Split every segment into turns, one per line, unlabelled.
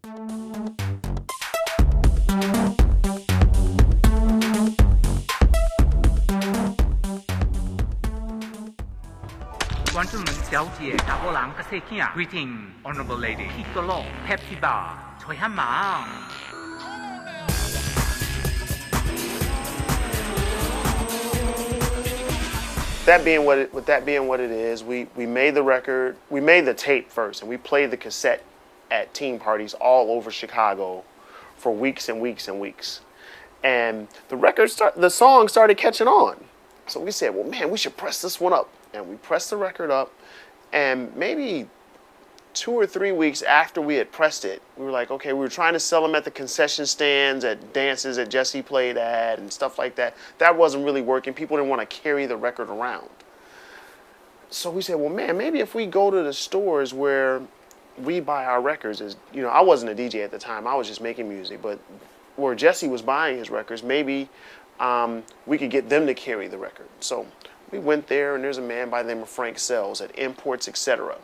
观众们、小姐、大波浪、各位听啊 ，Greeting, honorable lady, Piccolo, Pepsi Bar, 吹汉忙。
That being what it is, we made the record, we made the tape first, and we played the cassette at team parties all over Chicago for weeks and weeks and weeks. And the song started catching on. So we said, well, man, we should press this one up. And we pressed the record up, and maybe 2 or 3 weeks after we had pressed it, we were like, okay, we were trying to sell them at the concession stands, at dances that Jesse played at, and stuff like that. That wasn't really working. People didn't want to carry the record around. So we said, well, man, maybe if we go to the stores where we buy our records, I wasn't a DJ at the time. I was just making music. But where Jesse was buying his records, maybe we could get them to carry the record. So we went there, and there's a man by the name of Frank Sells at Imports, etc.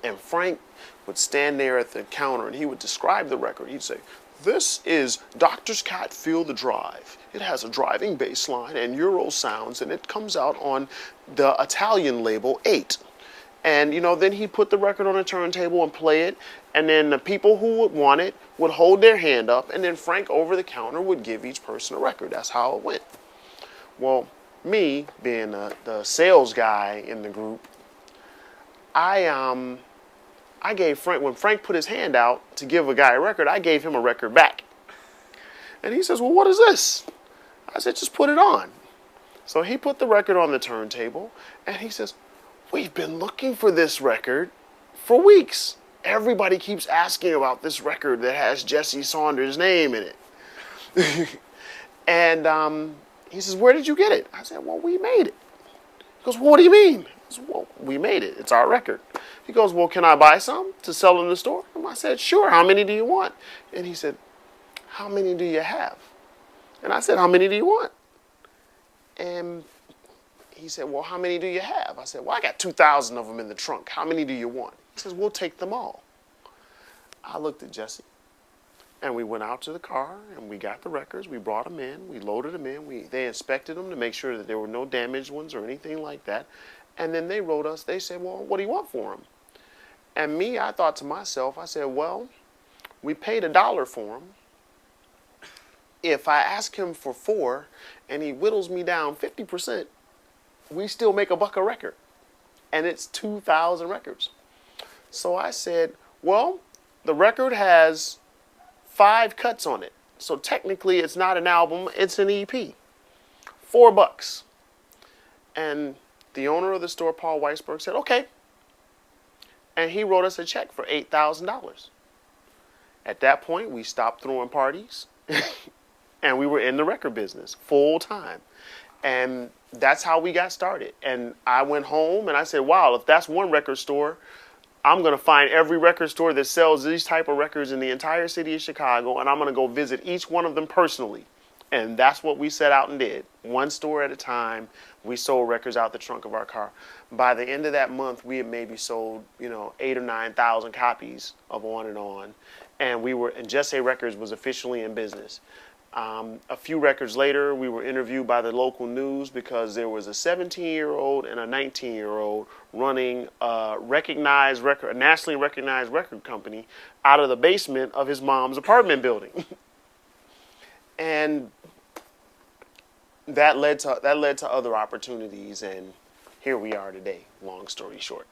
And Frank would stand there at the counter, and he would describe the record. He'd say, this is Doctor's Cat Feel the Drive. It has a driving bass line and Euro sounds, and it comes out on the Italian label 8. And, then he'd put the record on a turntable and play it, and then the people who would want it would hold their hand up, and then Frank over the counter would give each person a record. That's how it went. Well, me, being the sales guy in the group, I gave Frank, when Frank put his hand out to give a guy a record, I gave him a record back. And he says, well, what is this? I said, just put it on. So he put the record on the turntable, and he says, we've been looking for this record for weeks. Everybody keeps asking about this record that has Jesse Saunder's name in it. And he says, where did you get it? I said, well, we made it. He goes, well, what do you mean? I said, well, we made it. It's our record. He goes, well, can I buy some to sell in the store? And I said, sure. How many do you want? And he said, how many do you have? And I said, how many do you want? And he said, well, how many do you have? I said, well, I got 2,000 of them in the trunk. How many do you want? He says, we'll take them all. I looked at Jesse, and we went out to the car, and we got the records. We brought them in. We loaded them in. They inspected them to make sure that there were no damaged ones or anything like that. And then they wrote us. They said, well, what do you want for them? And me, I thought to myself, I said, well, we paid $1 for them. If I ask him for 4 and he whittles me down 50%, we still make $1 a record. And it's 2,000 records. So I said, well, the record has 5 cuts on it. So technically it's not an album, it's an EP. $4. And the owner of the store, Paul Weisberg, said, okay. And he wrote us a check for $8,000. At that point, we stopped throwing parties. And we were in the record business full time. And that's how we got started. And I went home and I said, wow, if that's one record store, I'm going to find every record store that sells these type of records in the entire city of Chicago, and I'm going to go visit each one of them personally. And that's what we set out and did. One store at a time, we sold records out the trunk of our car. By the end of that month, we had maybe sold, 8,000 or 9,000 copies of On and On. And Jesse Records was officially in business. A few records later, we were interviewed by the local news because there was a 17-year-old and a 19-year-old running a nationally recognized record company out of the basement of his mom's apartment building. And that led to other opportunities, and here we are today, long story short.